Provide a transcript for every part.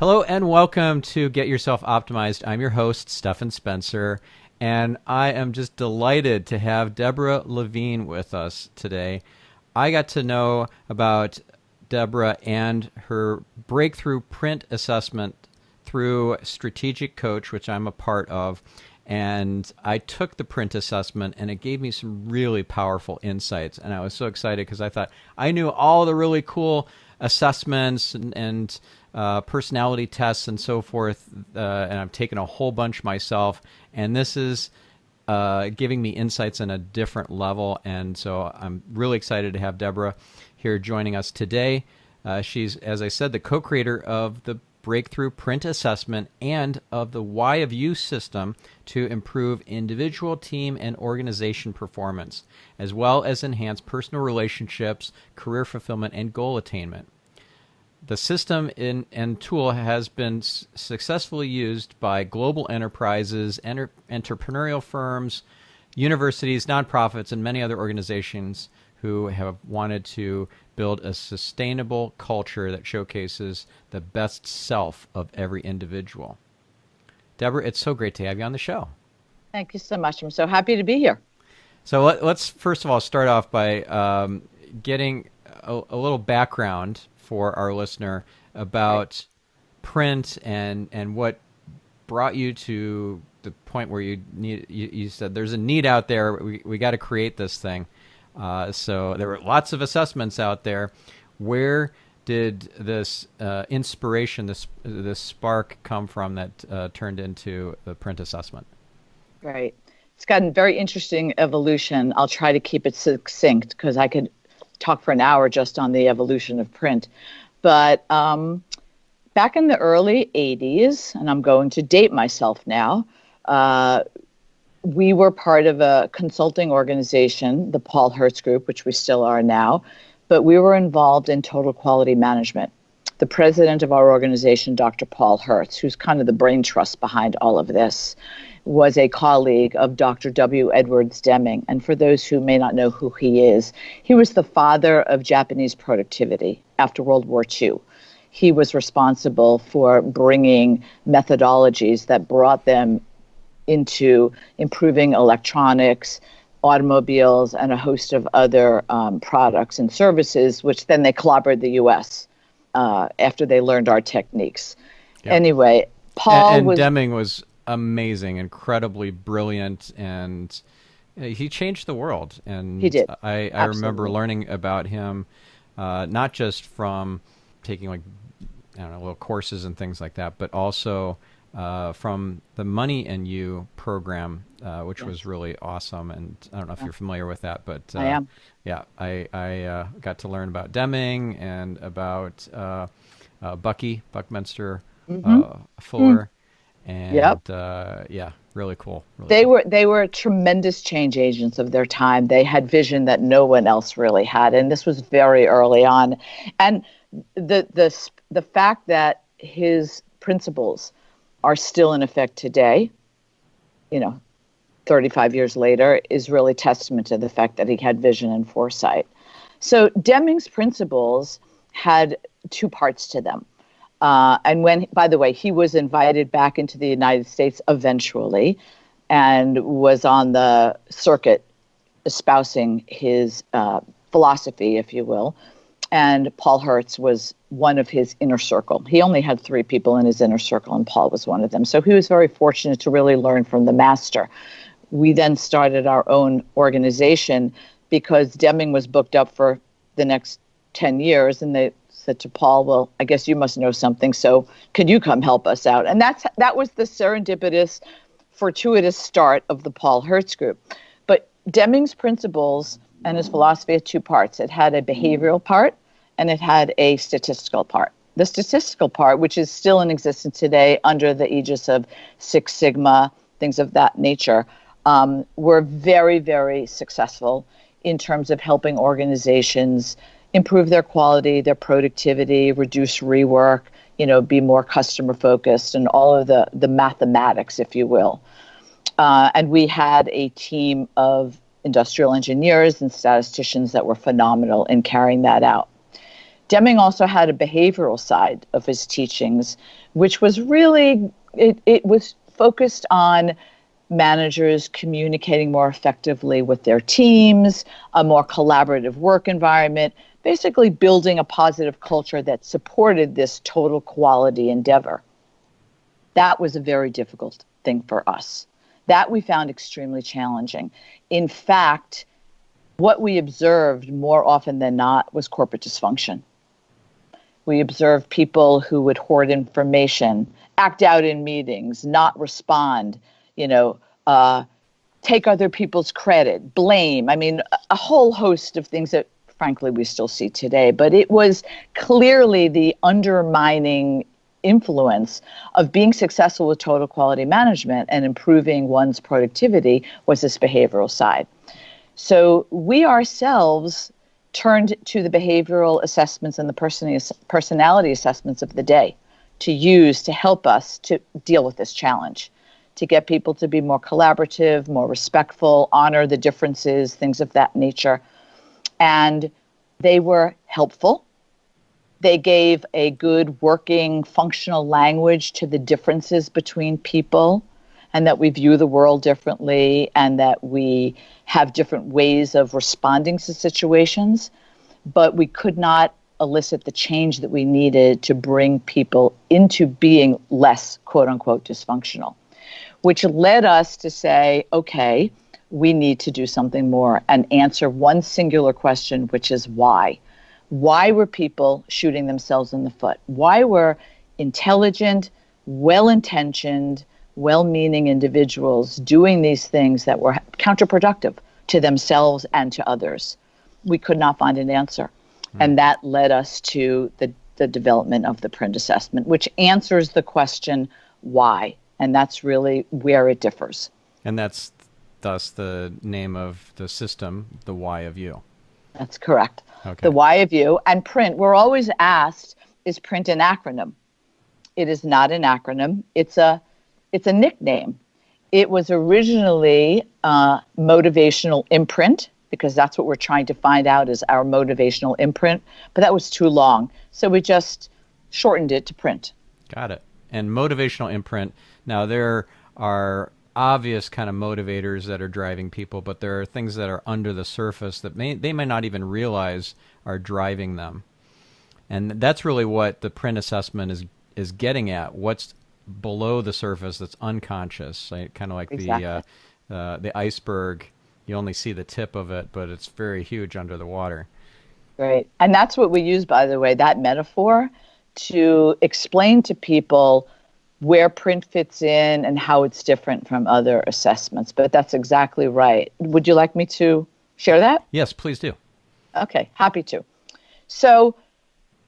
Hello and welcome to Get Yourself Optimized. I'm your host, Stephan Spencer, and I am just delighted to have Debra Levine with us today. I got to know about Debra and her breakthrough print assessment through Strategic Coach, which I'm a part of, and I took the print assessment and it gave me some really powerful insights, and I was so excited because I thought I knew all the really cool assessments and personality tests and so forth, and I've taken a whole bunch myself, and this is giving me insights on a different level, and so I'm really excited to have Debra here joining us today. She's, as I said, the co-creator of the Breakthrough Print Assessment and of the Why of You system to improve individual, team, and organization performance, as well as enhance personal relationships, career fulfillment, and goal attainment. The system and tool has been successfully used by global enterprises, entrepreneurial firms, universities, nonprofits, and many other organizations who have wanted to build a sustainable culture that showcases the best self of every individual. Debra, it's so great to have you on the show. Thank you so much. I'm so happy to be here. So let's first of all start off by getting a little background for our listener about print and what brought you to the point where you said there's a need out there. We got to create this thing. So there were lots of assessments out there. Where did this inspiration, this spark come from that turned into the print assessment? Right. It's gotten very interesting evolution. I'll try to keep it succinct because I could talk for an hour just on the evolution of print. But back in the early 80s, and I'm going to date myself now, we were part of a consulting organization, the Paul Hertz Group, which we still are now, but we were involved in total quality management. The president of our organization, Dr. Paul Hertz, who's kind of the brain trust behind all of this, was a colleague of Dr. W. Edwards Deming. And for those who may not know who he was the father of Japanese productivity after World War II. He was responsible for bringing methodologies that brought them into improving electronics, automobiles, and a host of other products and services, which then they clobbered the U.S. After they learned our techniques. Yep. Anyway, Paul Deming was amazing, incredibly brilliant, and he changed the world. And he did. I remember learning about him, not just from taking little courses and things like that, but also from the Money and You program, which was really awesome. And I don't know if you're familiar with that, but I am. Yeah, I got to learn about Deming and about Buckminster Fuller. And really cool. They were tremendous change agents of their time. They had vision that no one else really had, and this was very early on. And the fact that his principles are still in effect today, 35 years later, is really testament to the fact that he had vision and foresight. So Deming's principles had two parts to them. And when, by the way, he was invited back into the United States eventually and was on the circuit espousing his philosophy, if you will. And Paul Hertz was one of his inner circle. He only had 3 people in his inner circle, and Paul was one of them. So he was very fortunate to really learn from the master. We then started our own organization because Deming was booked up for the next 10 years, and they said to Paul, well, I guess you must know something, so could you come help us out? And that was the serendipitous, fortuitous start of the Paul Hertz Group. But Deming's principles and his philosophy had 2 parts. It had a behavioral part, and it had a statistical part. The statistical part, which is still in existence today under the aegis of Six Sigma, things of that nature, were very, very successful in terms of helping organizations improve their quality, their productivity, reduce rework, be more customer focused, and all of the mathematics, if you will. And we had a team of industrial engineers and statisticians that were phenomenal in carrying that out. Deming also had a behavioral side of his teachings, which was really, it was focused on managers communicating more effectively with their teams, a more collaborative work environment, basically building a positive culture that supported this total quality endeavor. That was a very difficult thing for us. That we found extremely challenging. In fact, what we observed more often than not was corporate dysfunction. We observed people who would hoard information, act out in meetings, not respond, take other people's credit, blame. I mean, a whole host of things that, frankly, we still see today. But it was clearly the undermining influence of being successful with total quality management and improving one's productivity was this behavioral side. So we ourselves turned to the behavioral assessments and the personality assessments of the day to use to help us to deal with this challenge, to get people to be more collaborative, more respectful, honor the differences, things of that nature. And they were helpful. They gave a good working functional language to the differences between people, and that we view the world differently, and that we have different ways of responding to situations. But we could not elicit the change that we needed to bring people into being less, quote unquote, dysfunctional, which led us to say, okay, we need to do something more and answer one singular question, which is why. Why were people shooting themselves in the foot? Why were intelligent, well-intentioned, well-meaning individuals doing these things that were counterproductive to themselves and to others? We could not find an answer. And that led us to the development of the PRINT assessment, which answers the question, why? And that's really where it differs. And that's thus the name of the system, the why of you. That's correct. Okay. The why of you. And PRINT, we're always asked, is PRINT an acronym? It is not an acronym. It's a nickname. It was originally motivational imprint, because that's what we're trying to find out is our motivational imprint. But that was too long. So we just shortened it to PRINT. Got it. And motivational imprint. Now, there are obvious kind of motivators that are driving people, but there are things that are under the surface that they may not even realize are driving them. And that's really what the PRINT assessment is getting at. What's below the surface that's unconscious, right? Kind of like exactly. The iceberg. You only see the tip of it, but it's very huge under the water. Right. And that's what we use, by the way, that metaphor, to explain to people where PRINT fits in and how it's different from other assessments. But that's exactly right. Would you like me to share that? Yes, please do. Okay, happy to. So,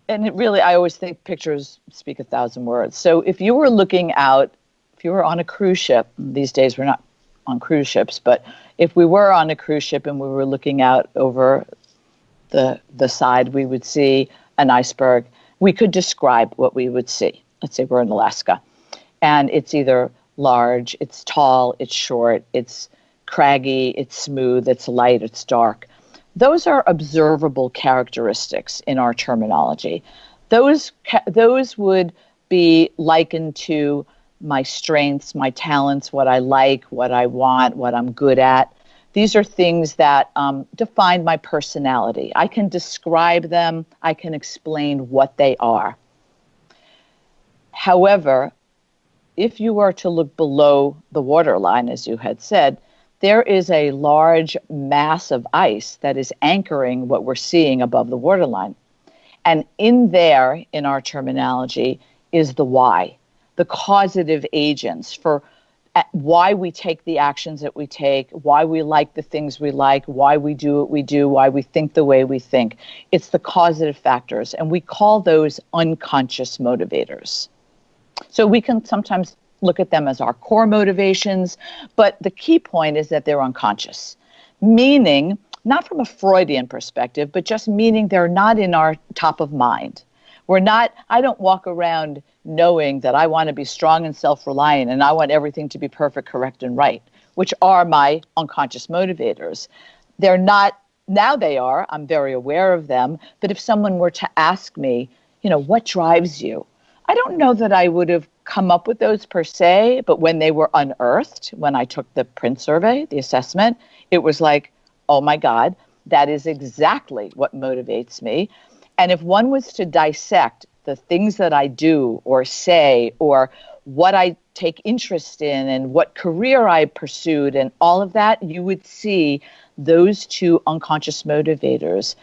and it really, I always think pictures speak 1,000 words. So if you were looking out, if you were on a cruise ship, these days we're not on cruise ships, but if we were on a cruise ship and we were looking out over the side, we would see an iceberg. We could describe what we would see. Let's say we're in Alaska. And it's either large, it's tall, it's short, it's craggy, it's smooth, it's light, it's dark. Those are observable characteristics in our terminology. Those would be likened to my strengths, my talents, what I like, what I want, what I'm good at. These are things that define my personality. I can describe them. I can explain what they are. However, if you were to look below the waterline, as you had said, there is a large mass of ice that is anchoring what we're seeing above the waterline. And in there, in our terminology, is the why, the causative agents for why we take the actions that we take, why we like the things we like, why we do what we do, why we think the way we think. It's the causative factors, and we call those unconscious motivators. So we can sometimes look at them as our core motivations, but the key point is that they're unconscious, meaning not from a Freudian perspective, but just meaning they're not in our top of mind. I don't walk around knowing that I want to be strong and self-reliant and I want everything to be perfect, correct, and right, which are my unconscious motivators. They're not now they are. I'm very aware of them. But if someone were to ask me, what drives you? I don't know that I would have come up with those per se, but when they were unearthed, when I took the print survey, the assessment, it was like, oh my God, that is exactly what motivates me. And if one was to dissect the things that I do or say, or what I take interest in and what career I pursued and all of that, you would see those two unconscious motivators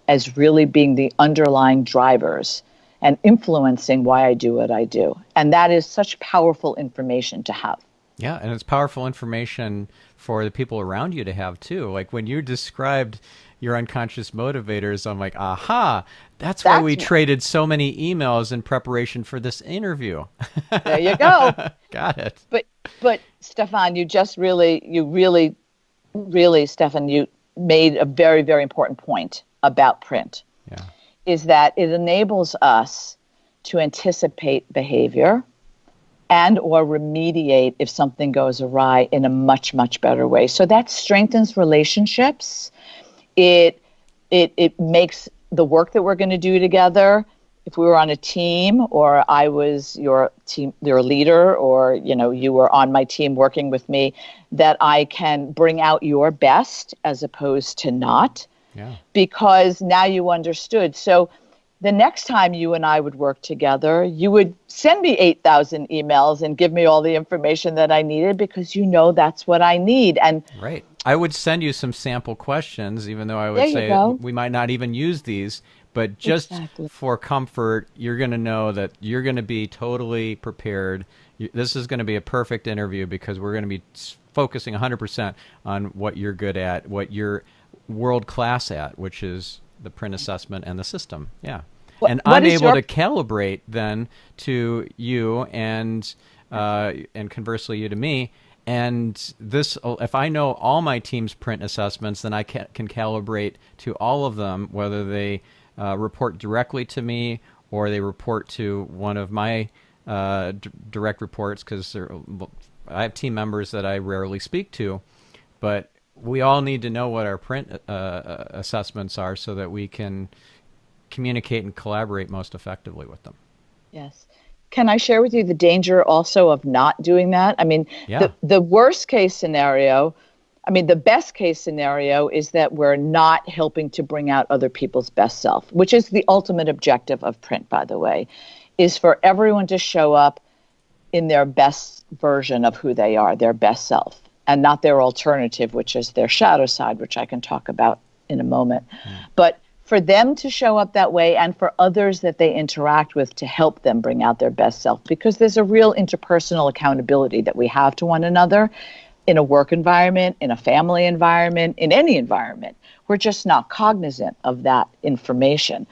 as really being the underlying drivers and influencing why I do what I do. And that is such powerful information to have. Yeah, and it's powerful information for the people around you to have too. Like when you described your unconscious motivators, I'm like, aha, that's why we traded so many emails in preparation for this interview. There you go. Got it. But Stefan, you really, Stefan, you made a very, very important point about print. Yeah. Is that it enables us to anticipate behavior and or remediate if something goes awry in a much, much better way. So that strengthens relationships. It makes the work that we're going to do together, if we were on a team or I was your leader, or you were on my team working with me, that I can bring out your best as opposed to not. Yeah. Because now you understood. So the next time you and I would work together, you would send me 8,000 emails and give me all the information that I needed because that's what I need. And right. I would send you some sample questions, even though I would say we might not even use these, but just for comfort, you're going to know that you're going to be totally prepared. This is going to be a perfect interview because we're going to be focusing 100% on what you're good at, what you're world class at, which is the print assessment and the system. Yeah. And I'm able to calibrate then to you and conversely you to me. And this, if I know all my team's print assessments, then I can calibrate to all of them, whether they report directly to me or they report to one of my direct reports, because I have team members that I rarely speak to, but we all need to know what our print assessments are so that we can communicate and collaborate most effectively with them. Yes. Can I share with you the danger also of not doing that? I mean, the worst case scenario, the best case scenario is that we're not helping to bring out other people's best self, which is the ultimate objective of print, by the way, is for everyone to show up in their best version of who they are, their best self, and not their alternative, which is their shadow side, which I can talk about in a moment. But for them to show up that way and for others that they interact with to help them bring out their best self, because there's a real interpersonal accountability that we have to one another in a work environment, in a family environment, in any environment. We're just not cognizant of that information.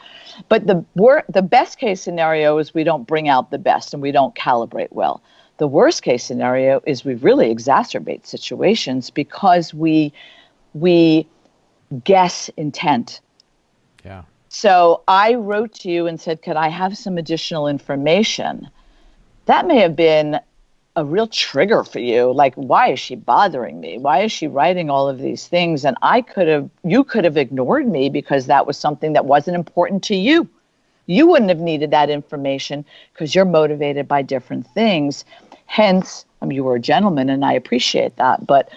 But the best case scenario is we don't bring out the best and we don't calibrate well. The worst case scenario is we really exacerbate situations because we guess intent. Yeah. So I wrote to you and said, could I have some additional information? That may have been a real trigger for you. Like, why is she bothering me? Why is she writing all of these things? And you could have ignored me because that was something that wasn't important to you. You wouldn't have needed that information because you're motivated by different things. Hence, you were a gentleman and I appreciate that, but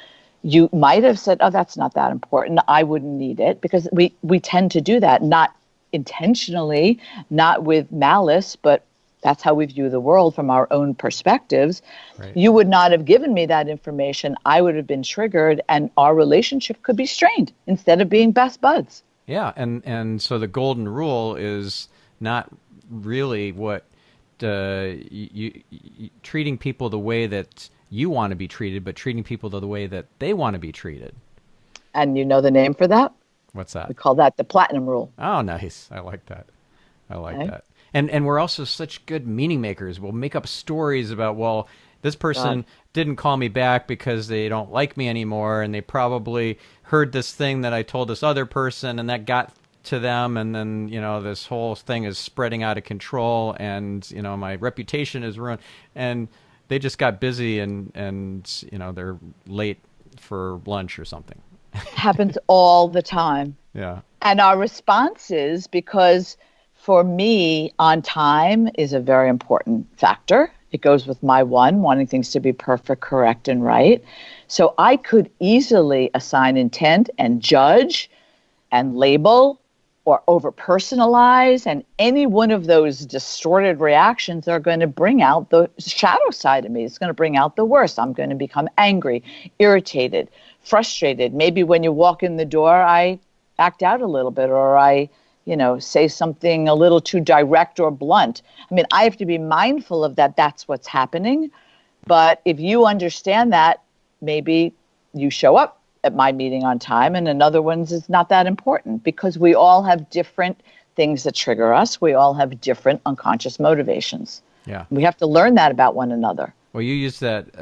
you might have said, oh, that's not that important. I wouldn't need it, because we tend to do that, not intentionally, not with malice, but that's how we view the world from our own perspectives. Right. You would not have given me that information. I would have been triggered and our relationship could be strained instead of being best buds. Yeah. And so the golden rule is not really what treating people the way that you want to be treated, but treating people the way that they want to be treated. And you know the name for that? What's that? We call that the platinum rule. Oh, nice. I like that. That. And we're also such good meaning makers. We'll make up stories about, well, this person didn't call me back because they don't like me anymore, and they probably heard this thing that I told this other person, and that got to them, and then, this whole thing is spreading out of control, and, my reputation is ruined. And they just got busy and they're late for lunch or something. Happens all the time. Yeah. And our response is, because for me, on time is a very important factor. It goes with my wanting things to be perfect, correct, and right. So I could easily assign intent and judge and label or over personalize, and any one of those distorted reactions are going to bring out the shadow side of me. It's going to bring out the worst. I'm going to become angry, irritated, frustrated. Maybe when you walk in the door, I act out a little bit, or I say something a little too direct or blunt. I mean, I have to be mindful of that. That's what's happening. But if you understand that, maybe you show up at my meeting on time, and another one's is not that important, because we all have different things that trigger us. We all have different unconscious motivations. Yeah. We have to learn that about one another. Well, you use that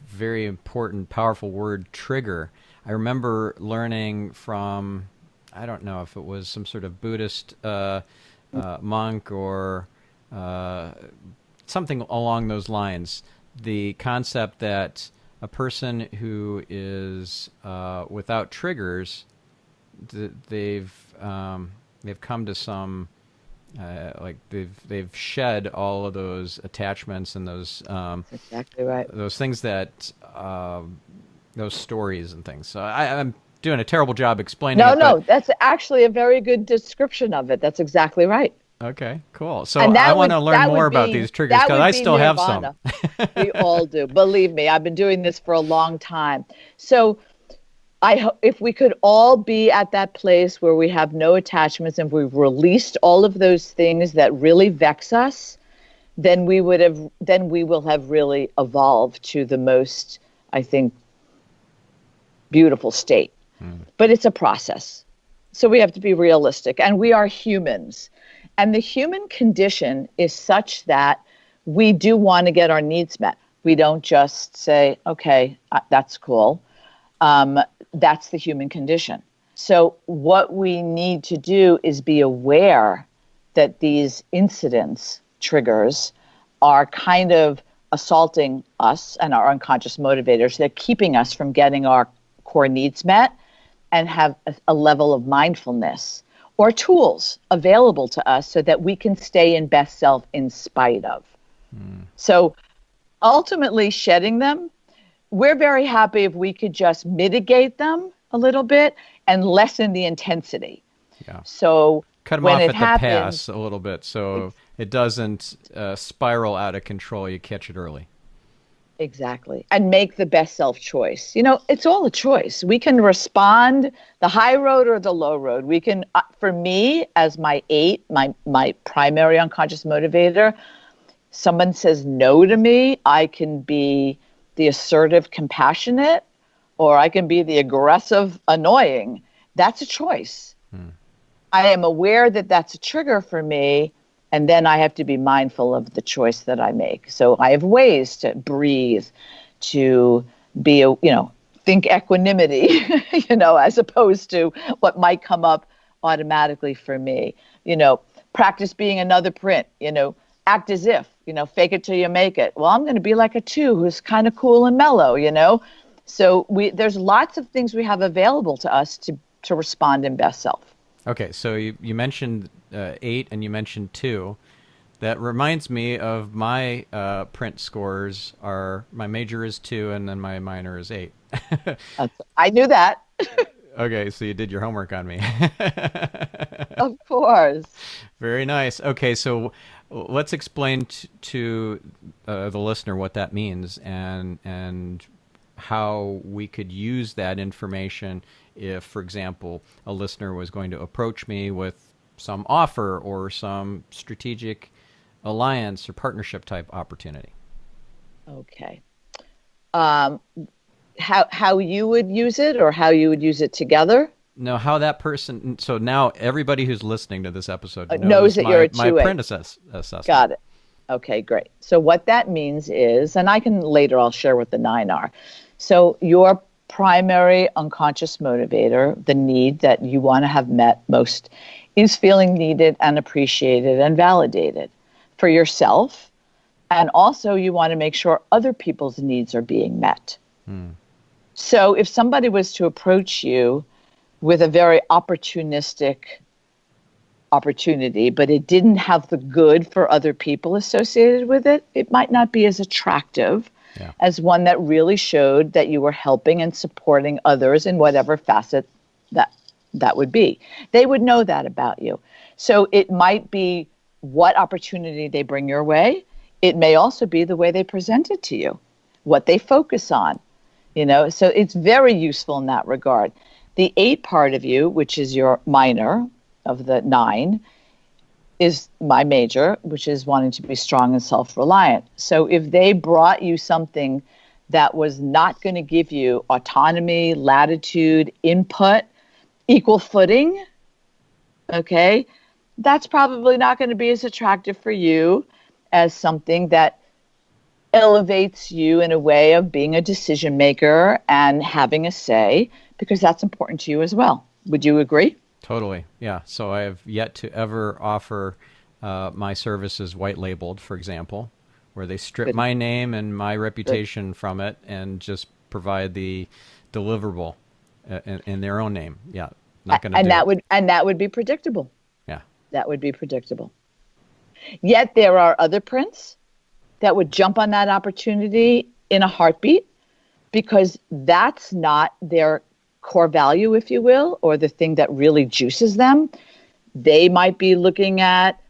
very important, powerful word, trigger. I remember learning from, I don't know if it was some sort of Buddhist monk or something along those lines, the concept that a person who is without triggers, they've come to some like they've shed all of those attachments and those That's exactly right. those things that those stories and things. So I'm doing a terrible job explaining it. No, that's actually a very good description of it. That's exactly right. Okay, cool. So I want to learn more about these triggers, because I still have some. We all do. Believe me, I've been doing this for a long time. So if we could all be at that place where we have no attachments and we've released all of those things that really vex us, then we will have really evolved to the most, I think, beautiful state. But it's a process. So we have to be realistic, and we are humans. And the human condition is such that we do want to get our needs met. We don't just say, okay, that's cool. That's the human condition. So what we need to do is be aware that these incidents, triggers, are kind of assaulting us and our unconscious motivators. They're keeping us from getting our core needs met, and have a level of mindfulness or tools available to us so that we can stay in best self in spite of. So ultimately, shedding them, we're very happy if we could just mitigate them a little bit and lessen the intensity. Yeah. So cut them when off it at happens, the pass a little bit, so it doesn't spiral out of control. You catch it early. Exactly. And make the best self choice. It's all a choice. We can respond the high road or the low road. We can, for me, as my 8, my primary unconscious motivator, someone says no to me, I can be the assertive, compassionate, or I can be the aggressive, annoying. That's a choice. I am aware that that's a trigger for me. And then I have to be mindful of the choice that I make. So I have ways to breathe, to be, think equanimity, as opposed to what might come up automatically for me. Practice being another print, act as if, fake it till you make it. Well, I'm going to be like a 2 who's kind of cool and mellow, So there's lots of things we have available to us to respond in best self. Okay, so you mentioned 8 and you mentioned 2. That reminds me of my print scores are, my major is 2 and then my minor is 8. I knew that. Okay, so you did your homework on me. Of course. Very nice. Okay, so let's explain to the listener what that means and how we could use that information if, for example, a listener was going to approach me with some offer or some strategic alliance or partnership type opportunity. Okay. How you would use it, or how you would use it together? No, how that person. So now everybody who's listening to this episode knows that you're a 2A. My print assessment. Got it. Okay, great. So what that means is, and I'll share what the 9 are. So your primary unconscious motivator, the need that you want to have met most, is feeling needed and appreciated and validated for yourself. And also you want to make sure other people's needs are being met. So if somebody was to approach you with a very opportunistic opportunity, but it didn't have the good for other people associated with it, it might not be as attractive as one that really showed that you were helping and supporting others in whatever facet that would be. They would know that about you. So it might be what opportunity they bring your way. It may also be the way they present it to you, what they focus on, so it's very useful in that regard. The 8 part of you, which is your minor of the 9, is my major, which is wanting to be strong and self-reliant. So if they brought you something that was not going to give you autonomy, latitude, input, equal footing, okay, that's probably not going to be as attractive for you as something that elevates you in a way of being a decision maker and having a say, because that's important to you as well. Would you agree? Totally. Yeah. So I have yet to ever offer my services white labeled, for example, where they strip my name and my reputation from it and just provide the deliverable in their own name. Yeah. Not going to do it. And that would be predictable. Yeah. That would be predictable. Yet there are other prints that would jump on that opportunity in a heartbeat, because that's not their core value, if you will, or the thing that really juices them. They might be looking at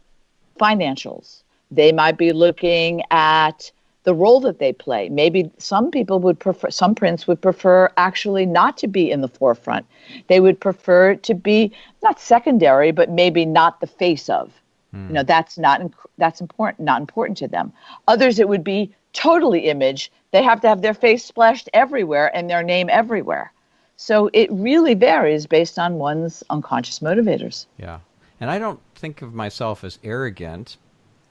financials. They might be looking at the role that they play. Maybe some prints would prefer actually not to be in the forefront. They would prefer to be not secondary, but maybe not the face of. That's not important to them. Others, it would be totally image. They have to have their face splashed everywhere and their name everywhere. So it really varies based on one's unconscious motivators. Yeah. And I don't think of myself as arrogant,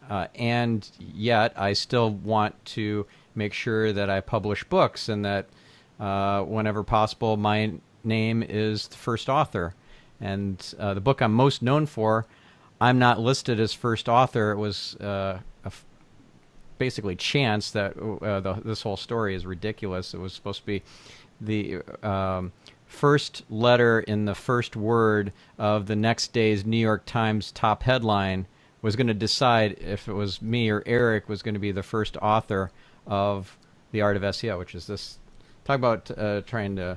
and yet I still want to make sure that I publish books and that whenever possible, my name is the first author. And the book I'm most known for, I'm not listed as first author. It was basically chance that this whole story is ridiculous. It was supposed to be the first letter in the first word of the next day's New York Times top headline was going to decide if it was me or Eric was going to be the first author of The Art of SEO, which is this, talk about trying to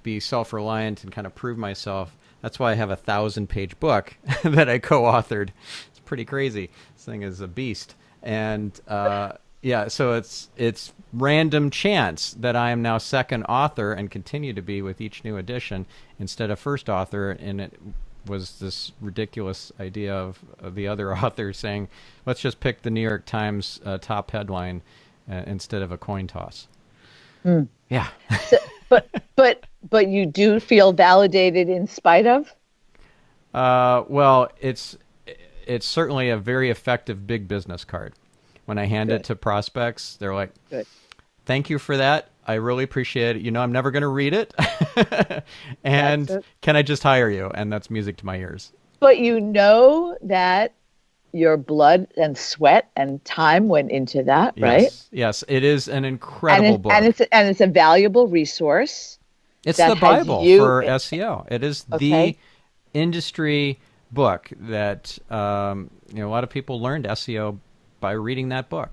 be self-reliant and kind of prove myself. That's why I have a 1,000-page book that I co-authored. It's pretty crazy. This thing is a beast. And so it's random chance that I am now second author and continue to be with each new edition instead of first author. And it was this ridiculous idea of the other author saying, let's just pick the New York Times top headline instead of a coin toss. Yeah. But you do feel validated in spite of? Well, it's certainly a very effective big business card. When I hand it to prospects, they're like, Good. Thank you for that. I really appreciate it. I'm never going to read it. And can I just hire you? And that's music to my ears. But you know that your blood and sweat and time went into that, right? Yes, it is an incredible book. And it's a valuable resource. It's the Bible for SEO. It is the industry book that a lot of people learned SEO by reading that book.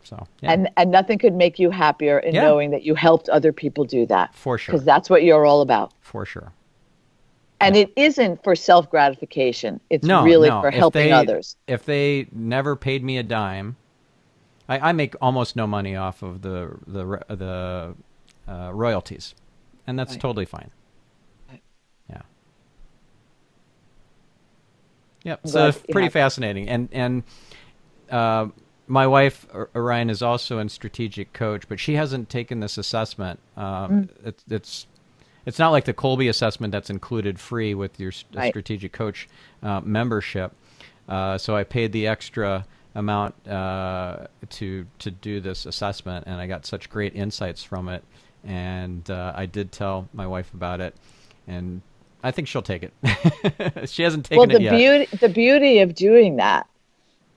So and nothing could make you happier in knowing that you helped other people do that. For sure. Because that's what you're all about. For sure. And it isn't for self-gratification. It's really for helping others. If they never paid me a dime, I make almost no money off of the royalties, and that's totally fine. Right. Yeah. Yep. So it's pretty fascinating, and my wife Orion is also in strategic coach, but she hasn't taken this assessment. It's not like the Kolbe assessment that's included free with your strategic coach membership. So I paid the extra amount to do this assessment, and I got such great insights from it. And I did tell my wife about it, and I think she'll take it. She hasn't taken it yet. The beauty of doing that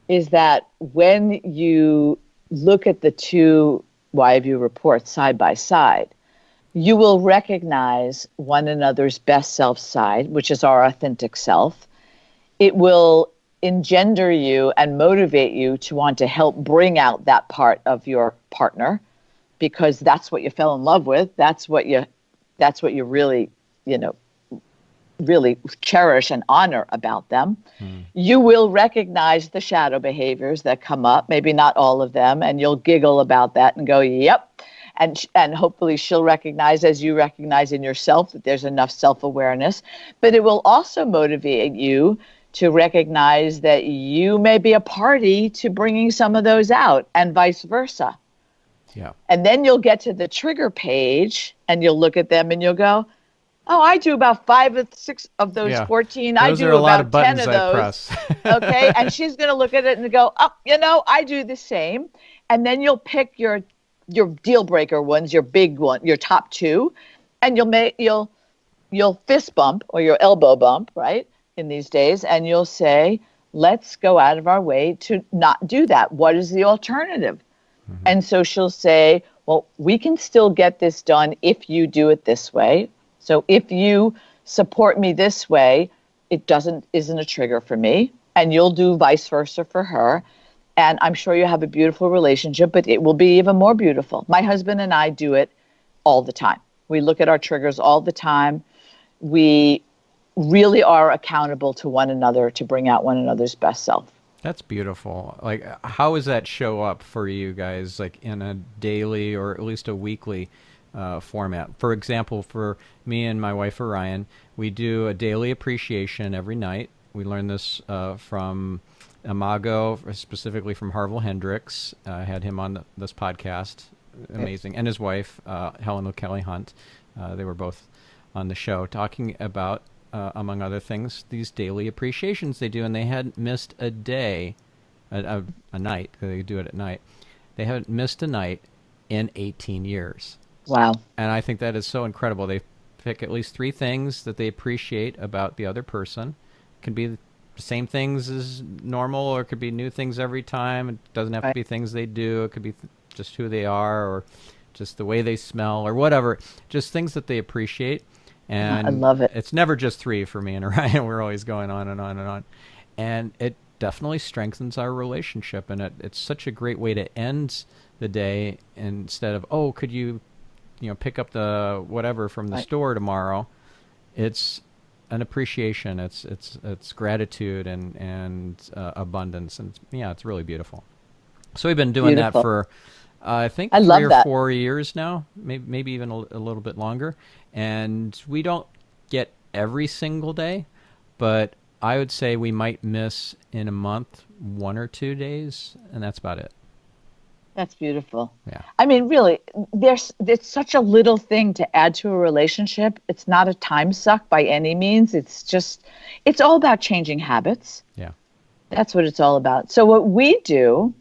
is that when you look at the two YView reports side by side, you will recognize one another's best self side, which is our authentic self. It will engender you and motivate you to want to help bring out that part of your partner, because that's what you fell in love with. That's what you really, really cherish and honor about them. You will recognize the shadow behaviors that come up, maybe not all of them, and you'll giggle about that and go, yep. And hopefully she'll recognize, as you recognize in yourself, that there's enough self-awareness. But it will also motivate you to recognize that you may be a party to bringing some of those out, and vice versa. Yeah. And then you'll get to the trigger page and you'll look at them and you'll go, oh, I do about 5 or 6 of those 14. Those I do are a lot about of buttons 10 of I those. press. Okay. And she's going to look at it and go, oh, I do the same. And then you'll pick your deal breaker ones, your big one, your top 2, and you'll fist bump or your elbow bump, right, in these days, and you'll say, let's go out of our way to not do that. What is the alternative? And so she'll say, well, we can still get this done if you do it this way. So if you support me this way, it isn't a trigger for me. And you'll do vice versa for her. And I'm sure you have a beautiful relationship, but it will be even more beautiful. My husband and I do it all the time. We look at our triggers all the time. We really are accountable to one another to bring out one another's best self. That's beautiful. Like, how does that show up for you guys, like in a daily or at least a weekly format? For example, for me and my wife Orion, we do a daily appreciation every night. We learned this from Imago, specifically from Harville Hendricks. I had him on this podcast. Amazing. And his wife, Helen O'Kelly Hunt. They were both on the show talking about, among other things, these daily appreciations they do. And they hadn't missed a day, a night, because they do it at night. They haven't missed a night in 18 years. Wow. And I think that is so incredible. They pick at least 3 things that they appreciate about the other person. It can be the same things as normal, or it could be new things every time. It doesn't have to be things they do. It could be just who they are, or just the way they smell, or whatever. Just things that they appreciate. And I love it. It's never just 3 for me and Orion. We're always going on and on and on. And it definitely strengthens our relationship. And it's such a great way to end the day, instead of, oh, could you pick up the whatever from the store tomorrow. It's an appreciation. It's gratitude and abundance. And it's really beautiful. So we've been doing that for, I think, 3 or 4 years now, maybe even a little bit longer. And we don't get every single day, but I would say we might miss in a month 1 or 2 days, and that's about it. That's beautiful. Yeah. I mean, really, there's such a little thing to add to a relationship. It's not a time suck by any means. It's all about changing habits. Yeah. That's what it's all about. So what we do,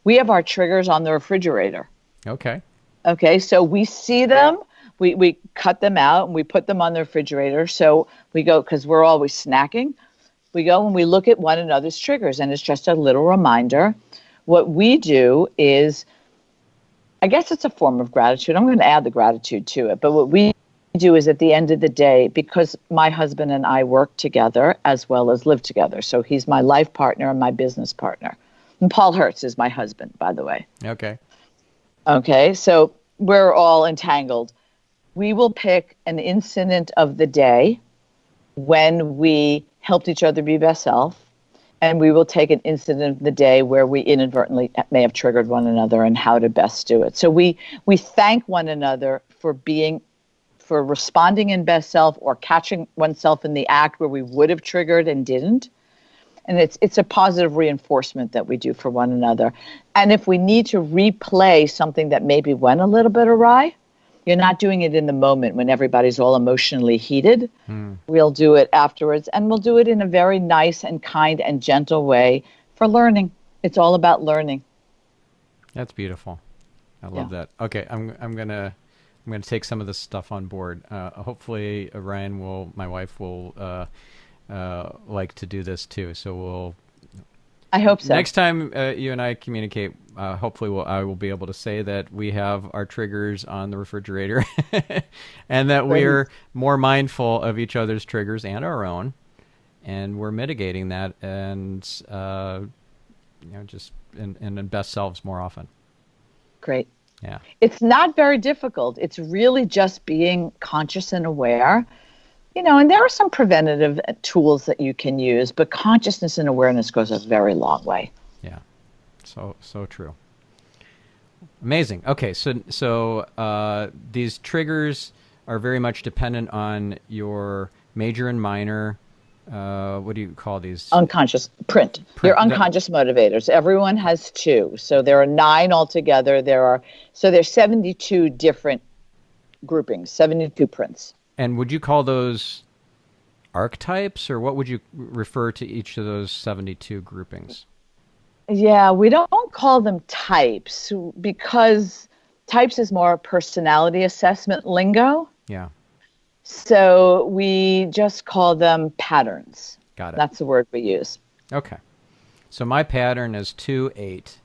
we have our triggers on the refrigerator. Okay. Okay, so we see them, we cut them out, and we put them on the refrigerator. So we go, because we're always snacking, we go and we look at one another's triggers, and it's just a little reminder. What we do is, I guess it's a form of gratitude. I'm going to add the gratitude to it. But what we do is, at the end of the day, because my husband and I work together as well as live together. So he's my life partner and my business partner. And Paul Hertz is my husband, by the way. Okay. Okay, so we're all entangled. We will pick an incident of the day when we helped each other be best self, and we will take an incident of the day where we inadvertently may have triggered one another and how to best do it. So we thank one another for responding in best self, or catching oneself in the act where we would have triggered and didn't. And it's a positive reinforcement that we do for one another. And if we need to replay something that maybe went a little bit awry, you're not doing it in the moment when everybody's all emotionally heated. We'll do it afterwards, and we'll do it in a very nice and kind and gentle way for learning. It's all about learning. That's beautiful. I love that. Okay, I'm gonna take some of this stuff on board. Hopefully, my wife will like to do this too. So I hope so. Next time you and I communicate, hopefully I will be able to say that we have our triggers on the refrigerator and that we're more mindful of each other's triggers and our own, and we're mitigating that and just in best selves more often. Great. Yeah. It's not very difficult. It's really just being conscious and aware. And there are some preventative tools that you can use, but consciousness and awareness goes a very long way. Yeah. So true. Amazing. Okay, so these triggers are very much dependent on your major and minor. What do you call these? Unconscious print. They're unconscious motivators. Everyone has 2, so there are 9 altogether. There's 72 different groupings, 72 prints. And would you call those archetypes, or what would you refer to each of those 72 groupings? Yeah, we don't call them types because types is more personality assessment lingo. Yeah. So we just call them patterns. Got it. That's the word we use. Okay. So my pattern is 2-8,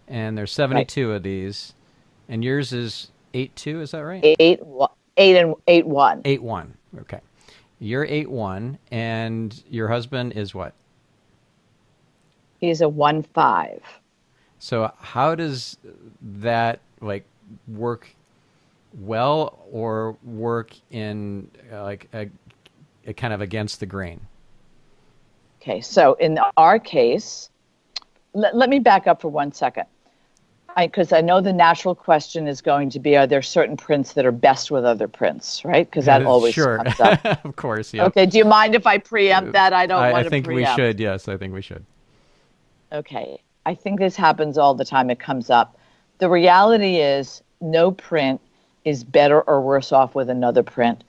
and there's 72 of these, and yours is 8-2. Is that right? 8-1. 8-1. 8-1. Okay. You're 8-1, and your husband is what? He's a 1-5. So how does that work well or work in a kind of against the grain? Okay, so in our case, let me back up for 1 second. Because I know the natural question is going to be, are there certain prints that are best with other prints, right? Because that always comes up. Of course, yeah. Okay, do you mind if I preempt that? I don't want to preempt. I think we should, yes, I think we should. Okay, I think this happens all the time. It comes up. The reality is no print is better or worse off with another print.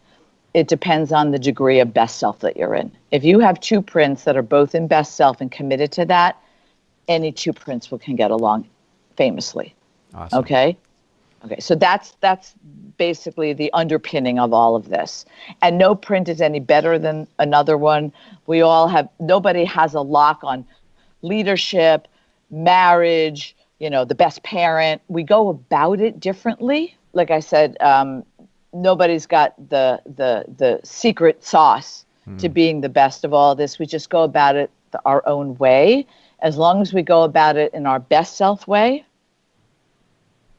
It depends on the degree of best self that you're in. If you have 2 prints that are both in best self and committed to that, any 2 prints can get along famously. Awesome. Okay, so that's basically the underpinning of all of this. And no print is any better than another one. Nobody has a lock on leadership, marriage, the best parent. We go about it differently. Like I said, nobody's got the secret sauce to being the best of all this. We just go about it our own way. As long as we go about it in our best self way,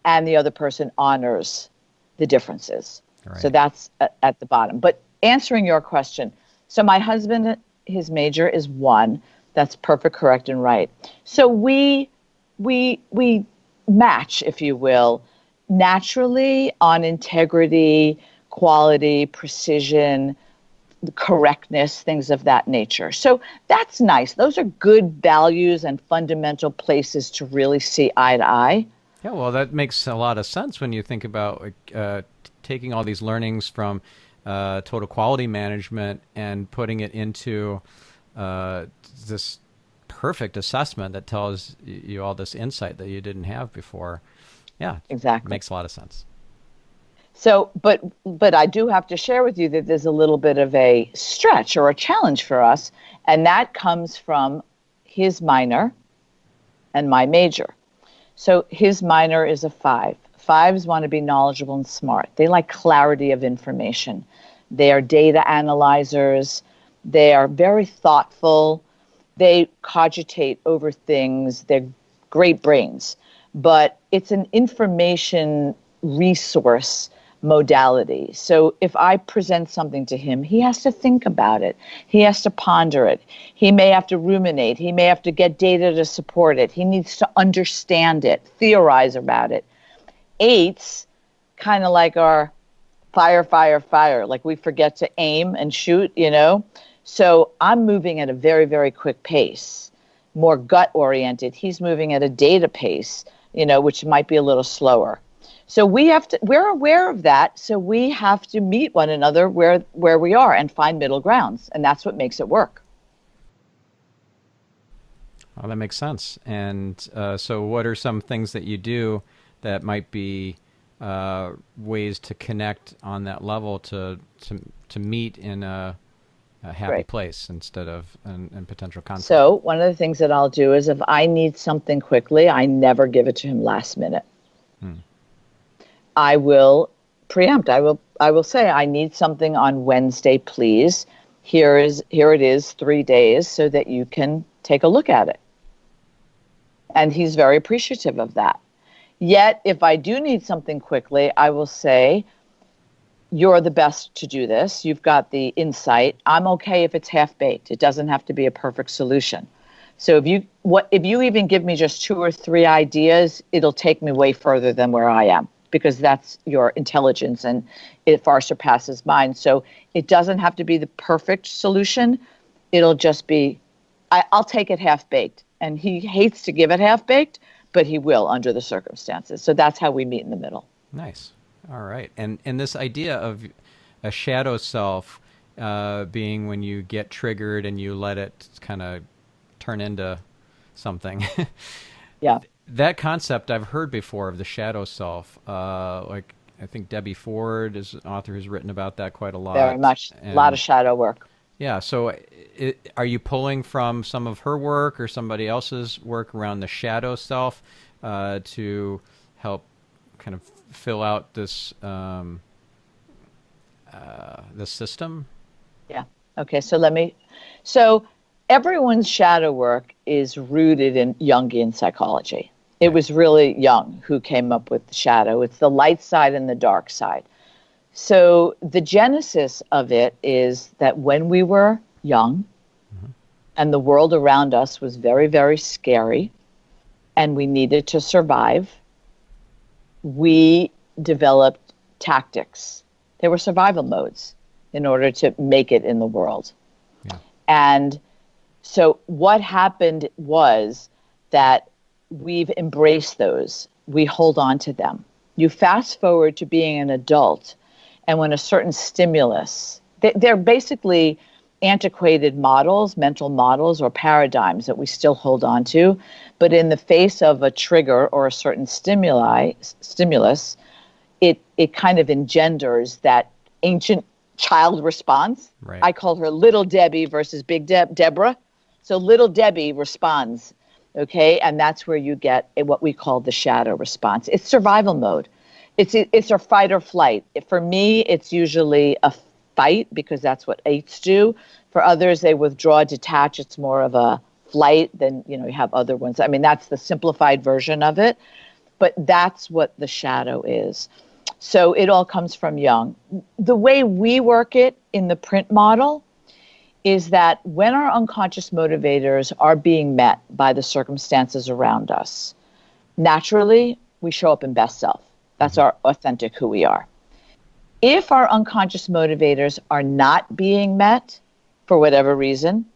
and the other person honors the differences. Right. So that's at the bottom. But answering your question, so my husband, his major is 1. That's perfect, correct, and right. So we match, if you will, naturally on integrity, quality, precision, correctness, things of that nature. So that's nice. Those are good values and fundamental places to really see eye to eye. Yeah, well, that makes a lot of sense when you think about taking all these learnings from total quality management and putting it into this perfect assessment that tells you all this insight that you didn't have before. Yeah, exactly. Makes a lot of sense. So, but I do have to share with you that there's a little bit of a stretch or a challenge for us, and that comes from his minor and my major. So his minor is a 5. 5s want to be knowledgeable and smart. They like clarity of information. They are data analyzers. They are very thoughtful. They cogitate over things. They're great brains. But it's an information resource modality. So if I present something to him, he has to think about it. He has to ponder it. He may have to ruminate. He may have to get data to support it. He needs to understand it, theorize about it. 8s kind of like our fire, like we forget to aim and shoot, So I'm moving at a very, very quick pace, more gut oriented. He's moving at a data pace, which might be a little slower. So we're aware of that. So we have to meet one another where we are and find middle grounds. And that's what makes it work. Well, that makes sense. And so what are some things that you do that might be ways to connect on that level to meet in a a happy Great. place instead of an potential conflict. So one of the things that I'll do is if I need something quickly, I never give it to him last minute. Hmm. I will preempt. I will say I need something on Wednesday, please. Here it is 3 days so that you can take a look at it. And he's very appreciative of that. Yet if I do need something quickly, I will say, you're the best to do this. You've got the insight. I'm okay if it's half baked. It doesn't have to be a perfect solution. So if you even give me just 2 or 3 ideas, it'll take me way further than where I am, because that's your intelligence and it far surpasses mine. So it doesn't have to be the perfect solution. It'll just be, I'll take it half baked. And he hates to give it half baked, but he will under the circumstances. So that's how we meet in the middle. Nice. All right. And this idea of a shadow self being when you get triggered and you let it kind of turn into something. Yeah. That concept I've heard before of the shadow self. Like I think Debbie Ford is an author who's written about that quite a lot. Very much. A lot of shadow work. Yeah. So are you pulling from some of her work or somebody else's work around the shadow self to help kind of fill out this this system? Yeah. Okay. So everyone's shadow work is rooted in Jungian psychology. It was really Jung who came up with the shadow. It's the light side and the dark side. So the genesis of it is that when we were young and the world around us was very, very scary and we needed to survive, we developed tactics. They were survival modes in order to make it in the world. Yeah. And so what happened was that we've embraced those. We hold on to them. You fast forward to being an adult, and when a certain stimulus, they're basically antiquated models, mental models or paradigms that we still hold on to, but in the face of a trigger or a certain stimulus, it kind of engenders that ancient child response. Right. I call her Little Debbie versus Big Deborah. So Little Debbie responds, okay, and that's where you get what we call the shadow response. It's survival mode. It's a fight or flight. For me, it's usually a fight because that's what 8s do. For others, they withdraw, detach. It's more of a flight. Then you have other ones. I mean, that's the simplified version of it, but that's what the shadow is. So it all comes from Jung. The way we work it in the print model is that when our unconscious motivators are being met by the circumstances around us, naturally, we show up in best self. That's our authentic who we are. If our unconscious motivators are not being met for whatever reason,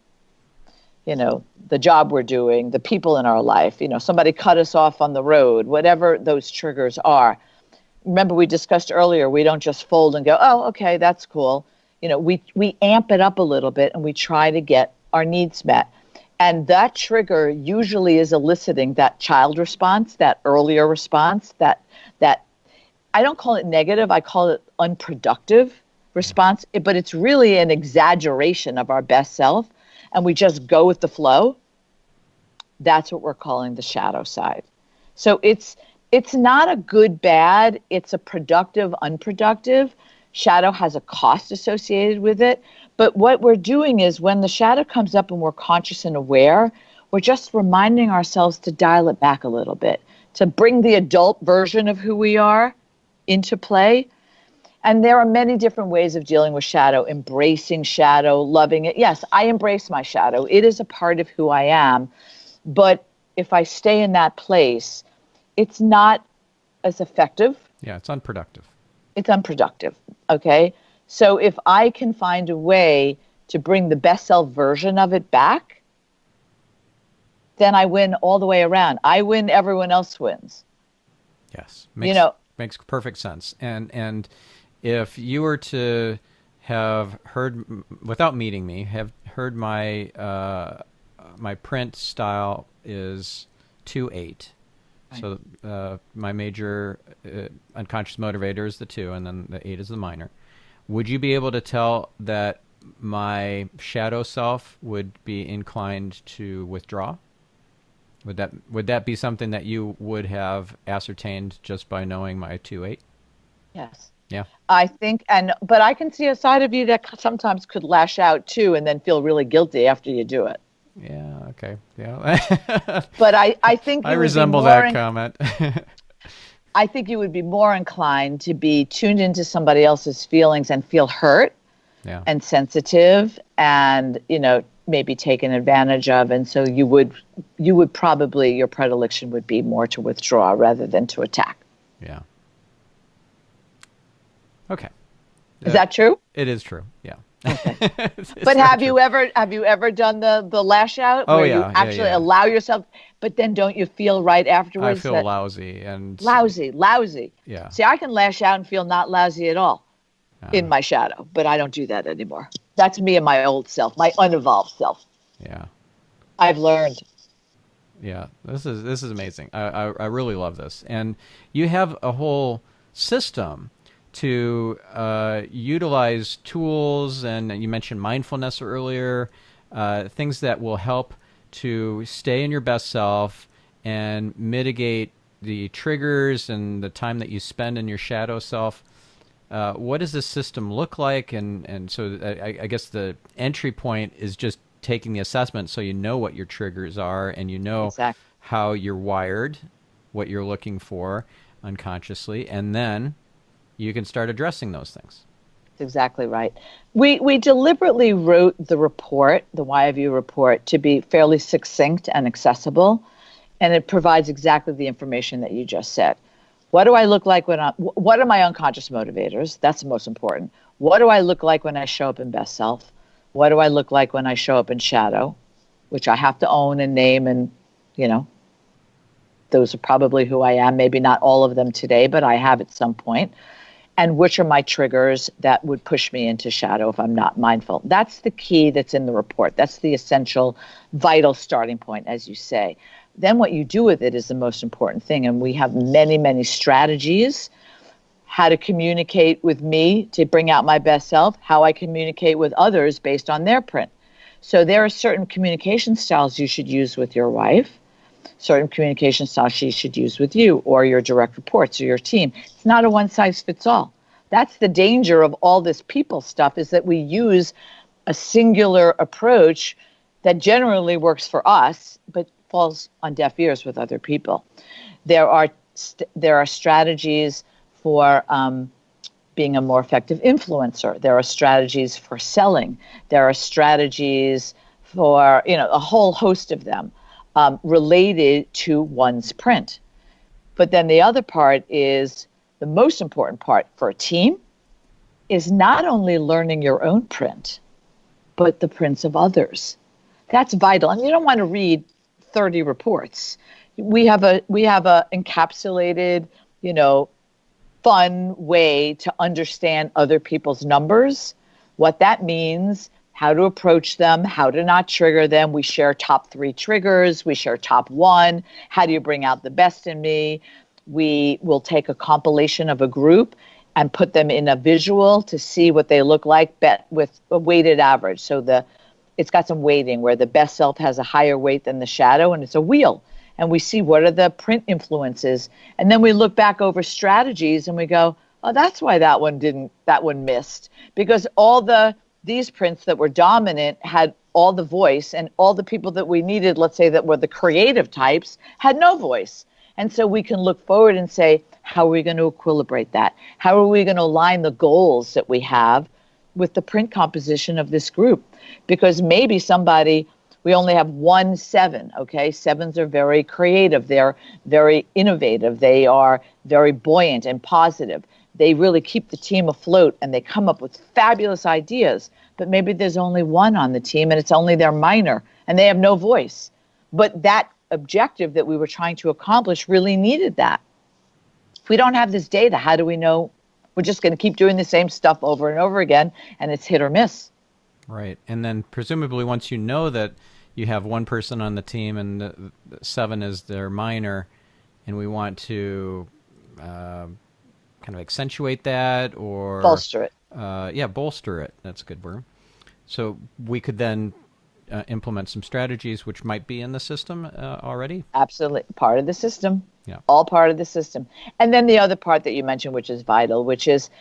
the job we're doing, the people in our life, somebody cut us off on the road, whatever those triggers are. Remember, we discussed earlier, we don't just fold and go, oh, okay, that's cool. We amp it up a little bit and we try to get our needs met. And that trigger usually is eliciting that child response, that earlier response, that I don't call it negative, I call it unproductive response, but it's really an exaggeration of our best self, and we just go with the flow. That's what we're calling the shadow side. So it's not a good, bad, it's a productive, unproductive. Shadow has a cost associated with it. But what we're doing is when the shadow comes up and we're conscious and aware, we're just reminding ourselves to dial it back a little bit, to bring the adult version of who we are into play. And there are many different ways of dealing with shadow, embracing shadow, loving it. Yes, I embrace my shadow. It is a part of who I am. But if I stay in that place, it's not as effective. Yeah, it's unproductive. It's unproductive, okay? So if I can find a way to bring the best self version of it back, then I win all the way around. I win, everyone else wins. Yes, makes perfect sense. And if you were to have heard, without meeting me, have heard my my print style is 2-8. So my major unconscious motivator is the 2, and then the 8 is the minor. Would you be able to tell that my shadow self would be inclined to withdraw. Would that be something that you would have ascertained just by knowing my 2/8? Yes. Yeah. I think, but I can see a side of you that sometimes could lash out too and then feel really guilty after you do it. Yeah. Okay. Yeah. But I think I you would be resemble more that comment. I think you would be more inclined to be tuned into somebody else's feelings and feel hurt Yeah. and sensitive and, maybe taken advantage of. And so you would probably, your predilection would be more to withdraw rather than to attack. Yeah. Okay. Is that true? It is true. Yeah. Okay. It's But very have true. you ever done the lash out Oh where yeah. you Yeah. actually Yeah. allow yourself, but then don't you feel right I afterwards feel that lousy and lousy? yeah. See, I can lash out and feel not lousy at all in Uh, my shadow, but I don't do that anymore. That's me and my old self, my unevolved self. yeah. I've learned. Yeah. This is amazing. I really love this, and you have a whole system to utilize tools, and you mentioned mindfulness earlier, things that will help to stay in your best self and mitigate the triggers and the time that you spend in your shadow self. What does this system look like? And so I guess the entry point is just taking the assessment so you know what your triggers are and you know Exactly. how you're wired, what you're looking for unconsciously, and then you can start addressing those things. That's exactly right. We deliberately wrote the report, the Why Have You report, to be fairly succinct and accessible, and it provides exactly the information that you just said. What do I look like what are my unconscious motivators? That's the most important. What do I look like when I show up in best self? What do I look like when I show up in shadow, which I have to own and name, and, those are probably who I am. Maybe not all of them today, but I have at some point. And which are my triggers that would push me into shadow if I'm not mindful? That's the key that's in the report. That's the essential, vital starting point, as you say. Then what you do with it is the most important thing. And we have many, many strategies: how to communicate with me to bring out my best self, how I communicate with others based on their print. So there are certain communication styles you should use with your wife, certain communication styles she should use with you or your direct reports or your team. It's not a one size fits all. That's the danger of all this people stuff, is that we use a singular approach that generally works for us, but falls on deaf ears with other people. There are strategies for being a more effective influencer. There are strategies for selling. There are strategies for, a whole host of them related to one's print. But then the other part is, the most important part for a team is not only learning your own print, but the prints of others. That's vital. And you don't want to read 30 reports. We have a encapsulated, fun way to understand other people's numbers, what that means, how to approach them, how to not trigger them. We share top 3 triggers. We share top 1. How do you bring out the best in me? We will take a compilation of a group and put them in a visual to see what they look like, with a weighted average. So it's got some weighting where the best self has a higher weight than the shadow, and it's a wheel. And we see what are the print influences. And then we look back over strategies and we go, oh, that's why that one missed. Because these prints that were dominant had all the voice, and all the people that we needed, let's say that were the creative types, had no voice. And so we can look forward and say, how are we going to equilibrate that? How are we going to align the goals that we have with the print composition of this group? Because maybe we only have 1 7, okay? 7s are very creative. They're very innovative. They are very buoyant and positive. They really keep the team afloat, and they come up with fabulous ideas. But maybe there's only 1 on the team, and it's only their minor, and they have no voice. But that objective that we were trying to accomplish really needed that. If we don't have this data, how do we know? We're just going to keep doing the same stuff over and over again, and it's hit or miss. Right. And then presumably once you know that you have 1 person on the team and the 7 is their minor, and we want to kind of accentuate that or Bolster it. Bolster it. That's a good word. So we could then implement some strategies which might be in the system already. Absolutely. Part of the system. Yeah. All part of the system. And then the other part that you mentioned, which is vital, which is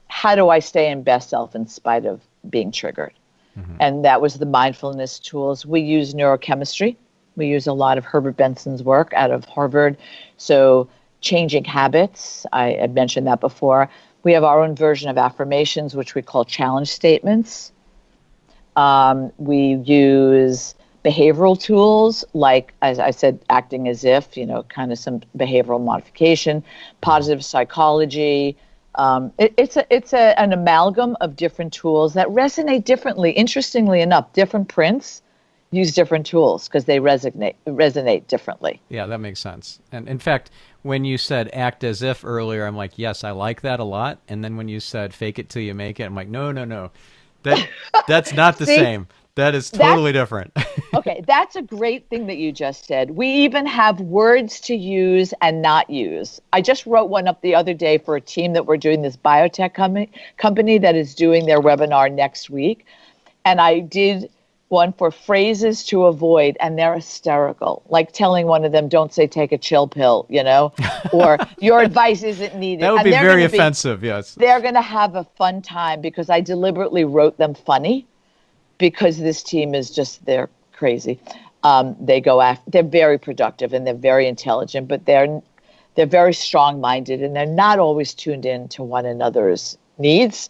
how do I stay in best self in spite of being triggered? Mm-hmm. And that was the mindfulness tools. We use neurochemistry. We use a lot of Herbert Benson's work out of Harvard. So changing habits, I mentioned that before. We have our own version of affirmations, which we call challenge statements. We use behavioral tools like, as I said, acting as if, kind of some behavioral modification, positive psychology. It's an amalgam of different tools that resonate differently. Interestingly enough, different prints use different tools because they resonate differently. Yeah, that makes sense. And in fact, when you said act as if earlier, I'm like, yes, I like that a lot. And then when you said fake it till you make it, I'm like, no. That's not the See, same. That is totally different. Okay, that's a great thing that you just said. We even have words to use and not use. I just wrote one up the other day for a team that we're doing, this biotech company that is doing their webinar next week. And I did one for phrases to avoid, and they're hysterical. Like telling one of them, don't say take a chill pill, or your advice isn't needed. That would be very offensive, yes. They're going to have a fun time because I deliberately wrote them funny because this team is just, they're crazy. They go after, they're very productive and they're very intelligent, but they're very strong-minded and they're not always tuned in to one another's needs.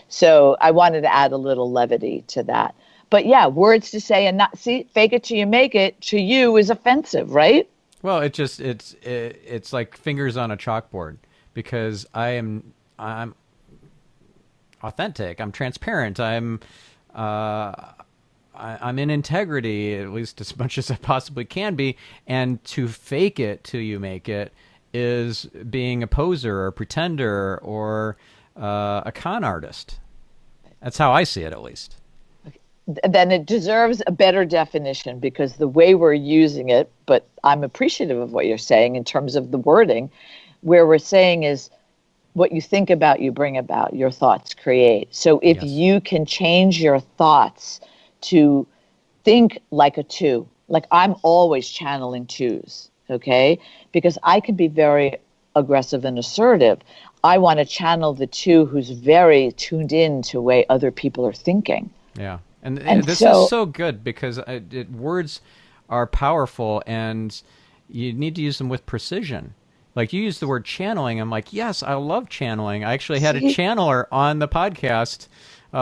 So I wanted to add a little levity to that. But yeah, words to say and not see, fake it till you make it to you is offensive, right? Well, it's like fingers on a chalkboard because I'm authentic. I'm transparent. I'm in integrity, at least as much as I possibly can be. And to fake it till you make it is being a poser or a pretender or a con artist. That's how I see it, at least. Then it deserves a better definition because the way we're using it, but I'm appreciative of what you're saying in terms of the wording, where we're saying is what you think about, you bring about, your thoughts create. So if you can change your thoughts to think like a two, like I'm always channeling twos, okay? Because I can be very aggressive and assertive. I want to channel the two who's very tuned in to the way other people are thinking. Yeah. And this is so good because words are powerful and you need to use them with precision. Like you used the word channeling. I'm like, yes, I love channeling. I actually had a channeler on the podcast,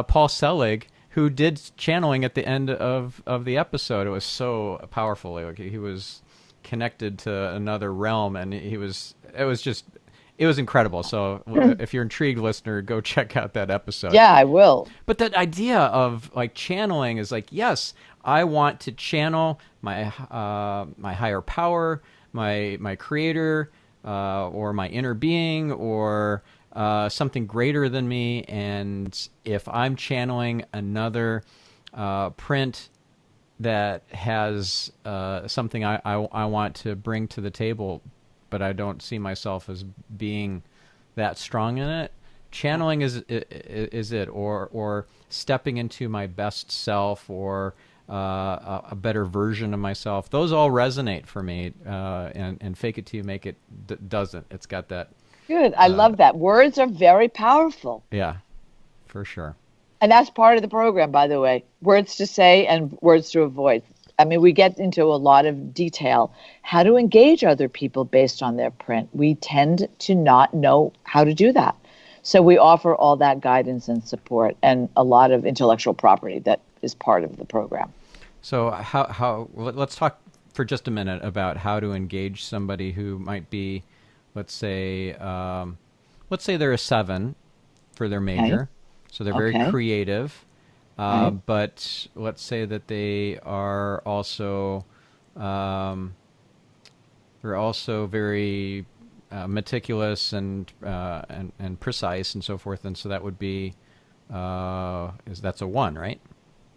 Paul Selig, who did channeling at the end of the episode. It was so powerful. Like he was connected to another realm and it was incredible. So if you're intrigued, listener, go check out that episode. Yeah, I will. But that idea of like channeling is like, yes, I want to channel my higher power, my creator, or my inner being, or something greater than me. And if I'm channeling another print that has something I want to bring to the table, but I don't see myself as being that strong in it, channeling is it, or stepping into my best self, or a better version of myself. Those all resonate for me, and fake it till you make it doesn't. It's got that. Good. I love that. Words are very powerful. Yeah, for sure. And that's part of the program, by the way. Words to say and words to avoid. I mean, we get into a lot of detail. How to engage other people based on their print. We tend to not know how to do that. So we offer all that guidance and support and a lot of intellectual property that is part of the program. So let's talk for just a minute about how to engage somebody who might be, let's say they're a 7 for their major. Okay. So they're very creative. But let's say that they are also very meticulous and precise and so forth, and so that would be that's a 1, right?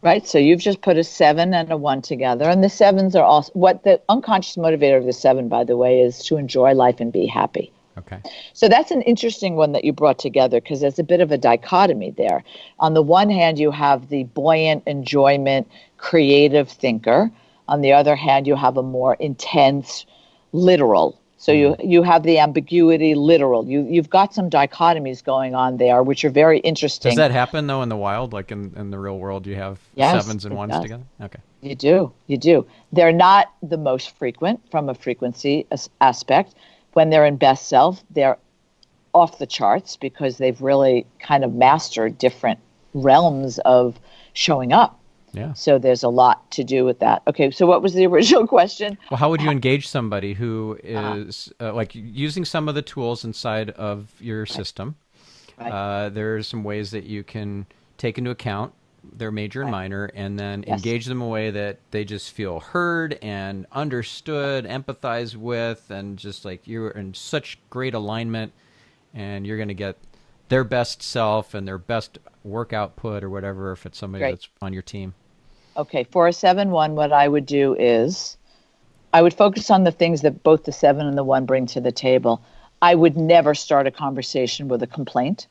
Right. So you've just put a 7 and a 1 together, and the 7s are also what the unconscious motivator of the 7, by the way, is to enjoy life and be happy. Okay. So that's an interesting one that you brought together because there's a bit of a dichotomy there. On the one hand, you have the buoyant, enjoyment, creative thinker. On the other hand, you have a more intense, literal. So you have the ambiguity, literal. You've got some dichotomies going on there, which are very Does interesting. that happen though in the wild, like in the real world? You have Yes, sevens and it ones does. together. Okay. You do. You do. They're not the most frequent from a frequency aspect. When they're in best self, they're off the charts because they've really kind of mastered different realms of showing up. Yeah. So there's a lot to do with that. Okay, so what was the original question? Well, how would you engage somebody who is like using some of the tools inside of your Right, system? right, There's some ways that you can take into account their major and right. minor, and then Yes, engage them in a way that they just feel heard and understood, empathize with, and just like you're in such great alignment, and you're going to get their best self and their best work output or whatever if it's somebody great. that's on your team. Okay, for a 7-1, what I would do is I would focus on the things that both the 7 and the 1 bring to the table. I would never start a conversation with a complaint.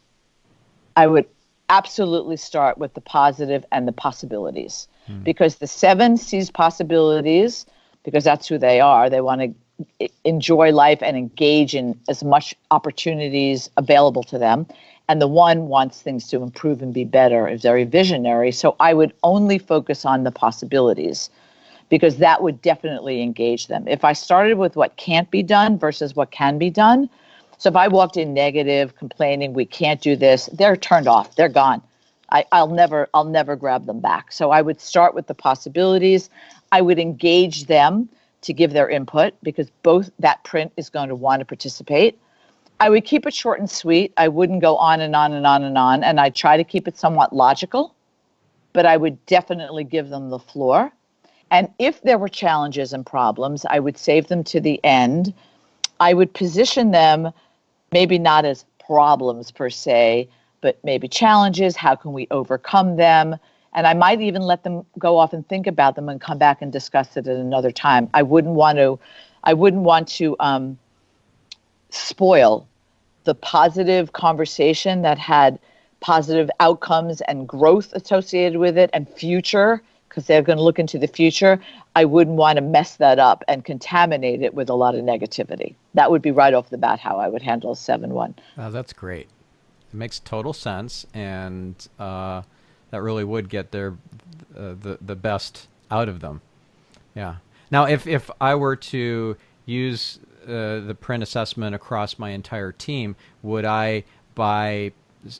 I would absolutely start with the positive and the possibilities because the 7 sees possibilities because that's who they are. They want to enjoy life and engage in as much opportunities available to them. And the 1 wants things to improve and be better, is very visionary. So I would only focus on the possibilities because that would definitely engage them. If I started with what can't be done versus what can be done, so if I walked in negative, complaining, we can't do this, they're turned off. They're gone. I'll never grab them back. So I would start with the possibilities. I would engage them to give their input because both that print is going to want to participate. I would keep it short and sweet. I wouldn't go on and on and on and on. And I try to keep it somewhat logical, but I would definitely give them the floor. And if there were challenges and problems, I would save them to the end. I would position them maybe not as problems per se, but maybe challenges. How can we overcome them? And I might even let them go off and think about them and come back and discuss it at another time. I wouldn't want to spoil the positive conversation that had positive outcomes and growth associated with it and future, because they're going to look into the future. I wouldn't want to mess that up and contaminate it with a lot of negativity. That would be right off the bat how I would handle a 7-1. That's great. It makes total sense, and that really would get the best out of them. Yeah. Now, if I were to use the print assessment across my entire team, would I buy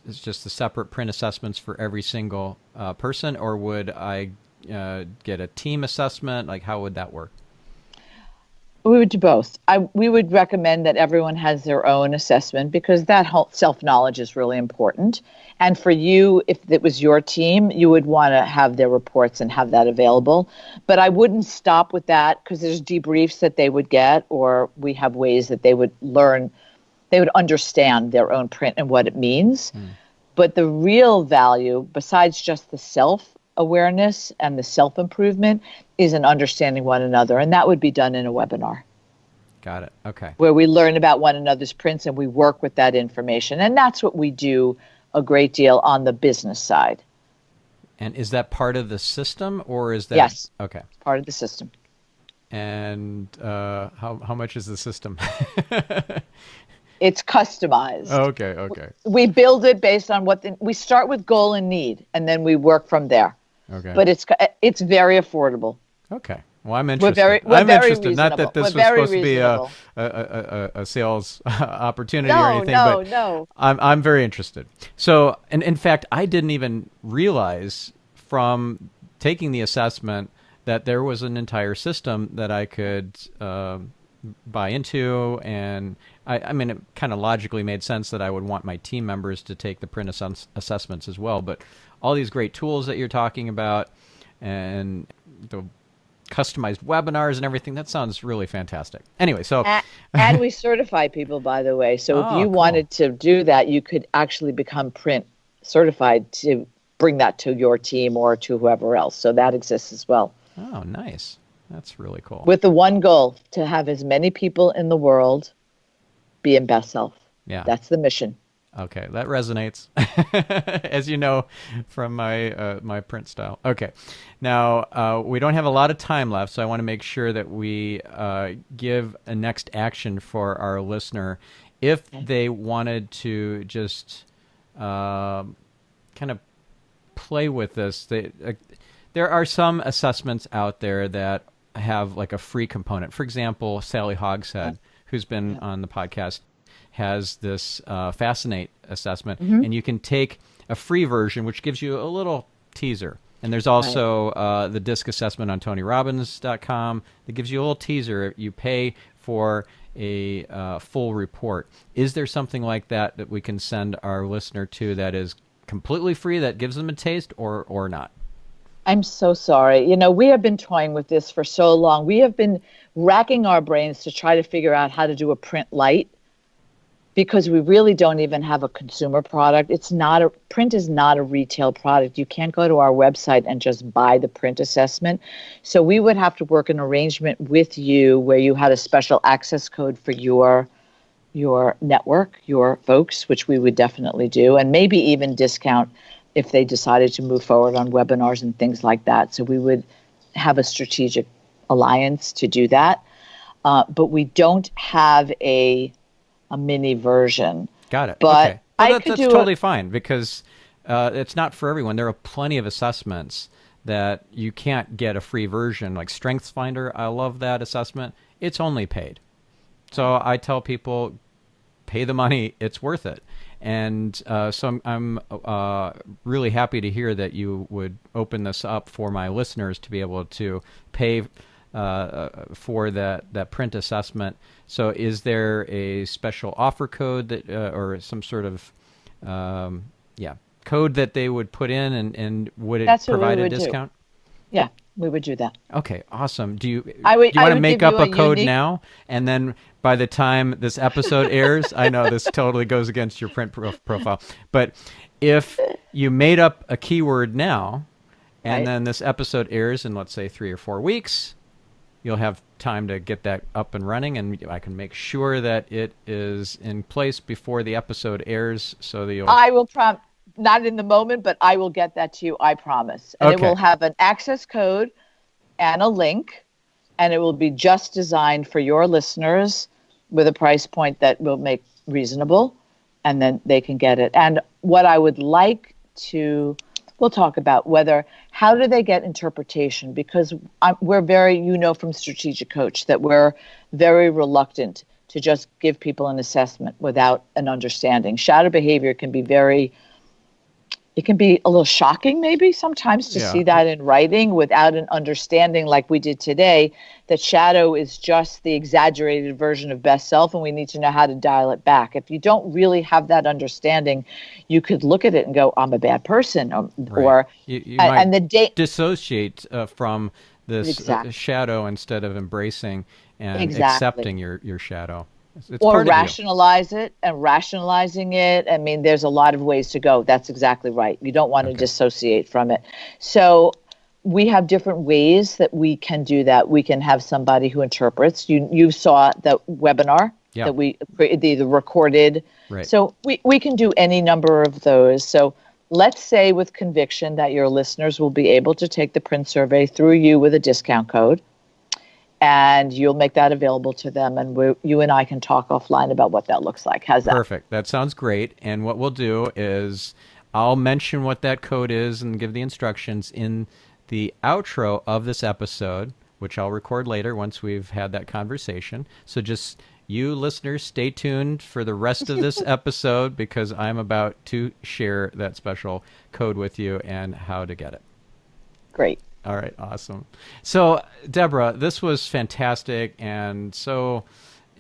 just the separate print assessments for every single person, or would I get a team assessment? Like, how would that work? We would do both. We would recommend that everyone has their own assessment because that whole self-knowledge is really important. And for you, if it was your team, you would want to have their reports and have that available. But I wouldn't stop with that because there's debriefs that they would get, or we have ways that they would learn, they would understand their own print and what it means. But the real value, besides just the self-awareness and the self-improvement, is in understanding one another. And that would be done in a webinar. Got it. Okay. Where we learn about one another's prints and we work with that information. And that's what we do a great deal on the business side. And is that part of the system, or is that... Yes. Okay. Part of the system. And how much is the system? It's customized. Okay. We build it based on we start with goal and need, and then we work from there. Okay. But it's very affordable. Okay. Well, I'm interested. We're I'm very interested. Not that reasonable. this We're was very supposed to be reasonable. a sales opportunity or anything, but No. I'm very interested. So, and in fact, I didn't even realize from taking the assessment that there was an entire system that I could buy into, and I mean, it kind of logically made sense that I would want my team members to take the print assessments as well. But all these great tools that you're talking about, and the customized webinars and everything, that sounds really fantastic. Anyway, so and we certify people, by the way. So if you wanted to do that, you could actually become print certified to bring that to your team or to whoever else. So that exists as well. Oh, nice. That's really cool. With the one goal to have as many people in the world be in best self. Yeah. That's the mission. Okay, that resonates, as you know from my my print style. Okay, now we don't have a lot of time left, so I want to make sure that we give a next action for our listener. If they wanted to just kind of play with this, there are some assessments out there that have like a free component. For example, Sally Hogshead, who's been on the podcast, has this Fascinate assessment, and you can take a free version, which gives you a little teaser. And there's also the DISC assessment on TonyRobbins.com that gives you a little teaser. You pay for a full report. Is there something like that we can send our listener to that is completely free, that gives them a taste, or not? I'm so sorry. You know, we have been toying with this for so long. We have been racking our brains to try to figure out how to do a print light, because we really don't even have a consumer product. Print is not a retail product. You can't go to our website and just buy the print assessment. So we would have to work an arrangement with you where you had a special access code for your network, your folks, which we would definitely do, and maybe even discount if they decided to move forward on webinars and things like that. So we would have a strategic alliance to do that. But we don't have a mini version. Got it. But okay. Well, that's do totally fine, because it's not for everyone. There are plenty of assessments that you can't get a free version, like StrengthsFinder. I love that assessment. It's only paid. So I tell people, pay the money. It's worth it. And so I'm really happy to hear that you would open this up for my listeners to be able to pay for that print assessment. So is there a special offer code that or some sort of code that they would put in, and would it provide a discount? Yeah, we would do that. Okay, awesome. Do you want to make up a code now, and then by the time this episode airs, I know this totally goes against your print profile, but if you made up a keyword now, and then this episode airs in, let's say, 3 or 4 weeks, you'll have time to get that up and running, and I can make sure that it is in place before the episode airs, so that you'll... I will not in the moment, but I will get that to you, I promise. And It will have an access code and a link, and it will be just designed for your listeners with a price point that will make reasonable, and then they can get it. And what I would like to... We'll talk about how do they get interpretation, because we're very, from Strategic Coach, that we're very reluctant to just give people an assessment without an understanding. Shadow behavior can be it can be a little shocking maybe sometimes to see that in writing without an understanding, like we did today, that shadow is just the exaggerated version of best self, and we need to know how to dial it back. If you don't really have that understanding, you could look at it and go, I'm a bad person, or you might dissociate from this shadow instead of embracing and accepting your shadow. It's or rationalize it, and rationalizing it. I mean, there's a lot of ways to go. That's exactly right. You don't want to dissociate from it. So we have different ways that we can do that. We can have somebody who interprets. You saw the webinar that we the recorded. Right. So we can do any number of those. So let's say with conviction that your listeners will be able to take the print survey through you with a discount code. And you'll make that available to them, and you and I can talk offline about what that looks like. How's that? Perfect. That sounds great. And what we'll do is I'll mention what that code is and give the instructions in the outro of this episode, which I'll record later once we've had that conversation. So just you listeners, stay tuned for the rest of this episode, because I'm about to share that special code with you and how to get it. Great. All right, awesome. So, Debra, this was fantastic and so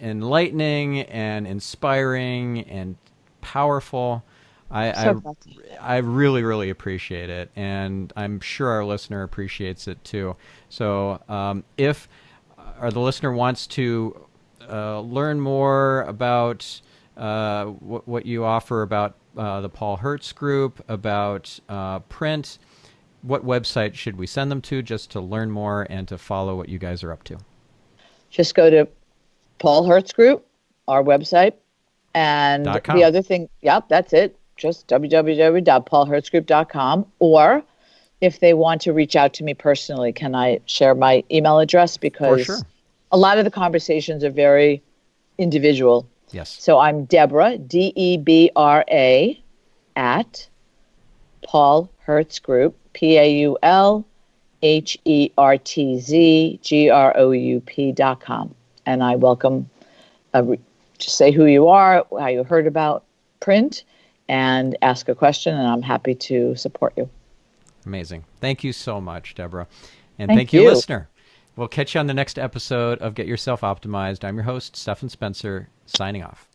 enlightening and inspiring and powerful. I really, really appreciate it, and I'm sure our listener appreciates it too. So, if the listener wants to learn more about what you offer, about the Paul Hertz group, about print, what website should we send them to just to learn more and to follow what you guys are up to? Just go to Paul Hertz Group, our website, And .com. the other thing, yep, that's it. Just www.paulhertzgroup.com. Or if they want to reach out to me personally, can I share my email address? Because For sure. a lot of the conversations are very individual. Yes. So I'm Debra, Debra, at Paul Hertz Group, PaulHertzgroup.com. And I welcome, just say who you are, how you heard about Print, and ask a question, and I'm happy to support you. Amazing. Thank you so much, Debra. And Thank thank you, you. listener. We'll catch you on the next episode of Get Yourself Optimized. I'm your host, Stefan Spencer, signing off.